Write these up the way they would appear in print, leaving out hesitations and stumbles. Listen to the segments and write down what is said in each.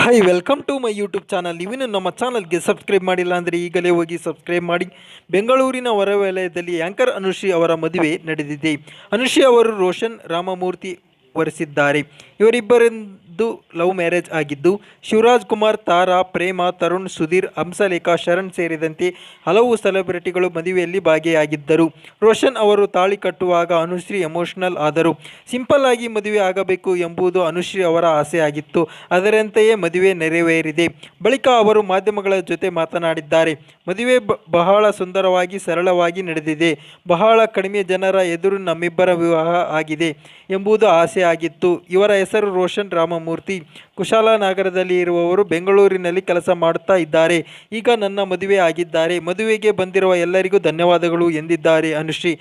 Hi welcome to my YouTube channel. ನೀವಿನ್ನು ನಮ್ಮ ಚಾನಲ್ಗೆ ಸಬ್ಸ್ಕ್ರೈಬ್ ಮಾಡಿಲ್ಲ ಅಂದರೆ ಈಗಲೇ ಹೋಗಿ ಸಬ್ಸ್ಕ್ರೈಬ್ ಮಾಡಿ. ಬೆಂಗಳೂರಿನ ಹೊರವಲಯದಲ್ಲಿ ಆ್ಯಂಕರ್ ಅನುಶ್ರೀ ಅವರ ಮದುವೆ ನಡೆದಿದೆ. ಅನುಶ್ರೀ ಅವರು ರೋಷನ್ ರಾಮಮೂರ್ತಿ ವರಿಸಿದ್ದಾರೆ. ಇವರಿಬ್ಬರದ್ದು ಲವ್ ಮ್ಯಾರೇಜ್ ಆಗಿದ್ದು, ಶಿವರಾಜ್ ಕುಮಾರ್, ತಾರಾ, ಪ್ರೇಮ, ತರುಣ್, ಸುಧೀರ್, ಹಂಸಲೇಖ, ಶರಣ್ ಸೇರಿದಂತೆ ಹಲವು ಸೆಲೆಬ್ರಿಟಿಗಳು ಮದುವೆಯಲ್ಲಿ ಭಾಗಿಯಾಗಿದ್ದರು. ರೋಷನ್ ಅವರು ತಾಳಿ ಕಟ್ಟುವಾಗ ಅನುಶ್ರೀ ಎಮೋಷನಲ್ ಆದರು. ಸಿಂಪಲ್ ಆಗಿ ಮದುವೆ ಆಗಬೇಕು ಎಂಬುದು ಅನುಶ್ರೀ ಅವರ ಆಸೆ ಆಗಿತ್ತು. ಅದರಂತೆಯೇ ಮದುವೆ ನೆರವೇರಿದೆ. ಬಳಿಕ ಅವರು ಮಾಧ್ಯಮಗಳ ಜೊತೆ ಮಾತನಾಡಿದ್ದಾರೆ. ಮದುವೆ ಬಹಳ ಸುಂದರವಾಗಿ ಸರಳವಾಗಿ ನಡೆದಿದೆ. ಬಹಳ ಕಡಿಮೆ ಜನರ ಎದುರು ನಮ್ಮಿಬ್ಬರ ವಿವಾಹ ಆಗಿದೆ ಎಂಬುದು ಆಸೆ ಆಗಿತ್ತು. ಇವರ ಹೆಸರು ರೋಷನ್ ರಾಮಮೂರ್ತಿ. ಕುಶಾಲನಗರದಲ್ಲಿ ಇರುವವರು ಬೆಂಗಳೂರಿನಲ್ಲಿ ಕೆಲಸ ಮಾಡುತ್ತಾ ಇದ್ದಾರೆ. ಈಗ ನನ್ನ ಮದುವೆ ಆಗಿದ್ದಾರೆ. ಮದುವೆಗೆ ಬಂದಿರುವ ಎಲ್ಲರಿಗೂ ಧನ್ಯವಾದಗಳು ಎಂದಿದ್ದಾರೆ ಅನುಶ್ರೀ.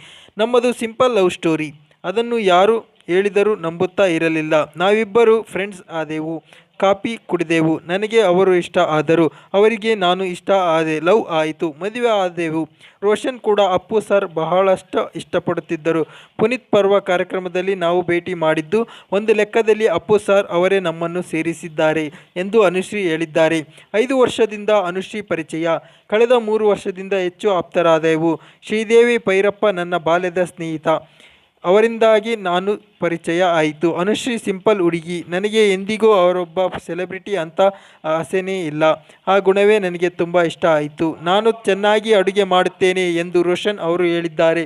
ನಮ್ಮದು ಸಿಂಪಲ್ ಲವ್ ಸ್ಟೋರಿ. ಅದನ್ನು ಯಾರು ಹೇಳಿದರೂ ನಂಬುತ್ತಾ ಇರಲಿಲ್ಲ. ನಾವಿಬ್ಬರು ಫ್ರೆಂಡ್ಸ್ ಆದೆವು, ಕಾಫಿ ಕುಡಿದೆವು. ನನಗೆ ಅವರು ಇಷ್ಟ ಆದರು, ಅವರಿಗೆ ನಾನು ಇಷ್ಟ ಆದೆ. ಲವ್ ಆಯಿತು, ಮದುವೆ ಆದೆವು. ರೋಷನ್ ಕೂಡ ಅಪ್ಪು ಸರ್ ಬಹಳಷ್ಟು ಇಷ್ಟಪಡುತ್ತಿದ್ದರು. ಪುನೀತ್ ಪರ್ವ ಕಾರ್ಯಕ್ರಮದಲ್ಲಿ ನಾವು ಭೇಟಿ ಮಾಡಿದ್ದು ಒಂದು ಲೆಕ್ಕದಲ್ಲಿ ಅಪ್ಪು ಸರ್ ಅವರೇ ನಮ್ಮನ್ನು ಸೇರಿಸಿದ್ದಾರೆ ಎಂದು ಅನುಶ್ರೀ ಹೇಳಿದ್ದಾರೆ. 5 ವರ್ಷದಿಂದ ಅನುಶ್ರೀ ಪರಿಚಯ. ಕಳೆದ 3 ವರ್ಷದಿಂದ ಹೆಚ್ಚು ಆಪ್ತರಾದೆವು. ಶ್ರೀದೇವಿ ಭೈರಪ್ಪ ನನ್ನ ಬಾಲ್ಯದ ಸ್ನೇಹಿತ. ಅವರಿಂದಾಗಿ ನಾನು ಪರಿಚಯ ಆಯಿತು. ಅನುಶ್ರೀ ಸಿಂಪಲ್ ಹುಡುಗಿ. ನನಗೆ ಎಂದಿಗೂ ಅವರೊಬ್ಬ ಸೆಲೆಬ್ರಿಟಿ ಅಂತ ಆಸೆನೇ ಇಲ್ಲ. ಆ ಗುಣವೇ ನನಗೆ ತುಂಬ ಇಷ್ಟ ಆಯಿತು. ನಾನು ಚೆನ್ನಾಗಿ ಅಡುಗೆ ಮಾಡುತ್ತೇನೆ ಎಂದು ರೋಷನ್ ಅವರು ಹೇಳಿದ್ದಾರೆ.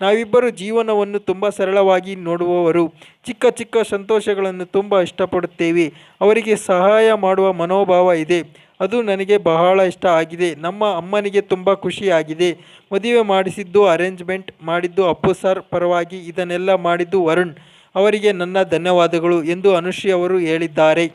ನಾವಿಬ್ಬರು ಜೀವನವನ್ನು ತುಂಬ ಸರಳವಾಗಿ ನೋಡುವವರು. ಚಿಕ್ಕ ಚಿಕ್ಕ ಸಂತೋಷಗಳನ್ನು ತುಂಬ ಇಷ್ಟಪಡುತ್ತೇವೆ. ಅವರಿಗೆ ಸಹಾಯ ಮಾಡುವ ಮನೋಭಾವ ಇದೆ. ಅದು ನನಗೆ ಬಹಳ ಇಷ್ಟ ಆಗಿದೆ. ನಮ್ಮ ಅಮ್ಮನಿಗೆ ತುಂಬ ಖುಷಿಯಾಗಿದೆ. ಮದುವೆ ಮಾಡಿಸಿದ್ದು, ಅರೇಂಜ್ಮೆಂಟ್ ಮಾಡಿದ್ದು ಅಪ್ಪು ಸರ್ ಪರವಾಗಿ. ಇದನ್ನೆಲ್ಲ ಮಾಡಿದ್ದು ವರುಣ್ ಅವರಿಗೆ ನನ್ನ ಧನ್ಯವಾದಗಳು ಎಂದು ಅನುಶ್ರೀ ಅವರು ಹೇಳಿದ್ದಾರೆ.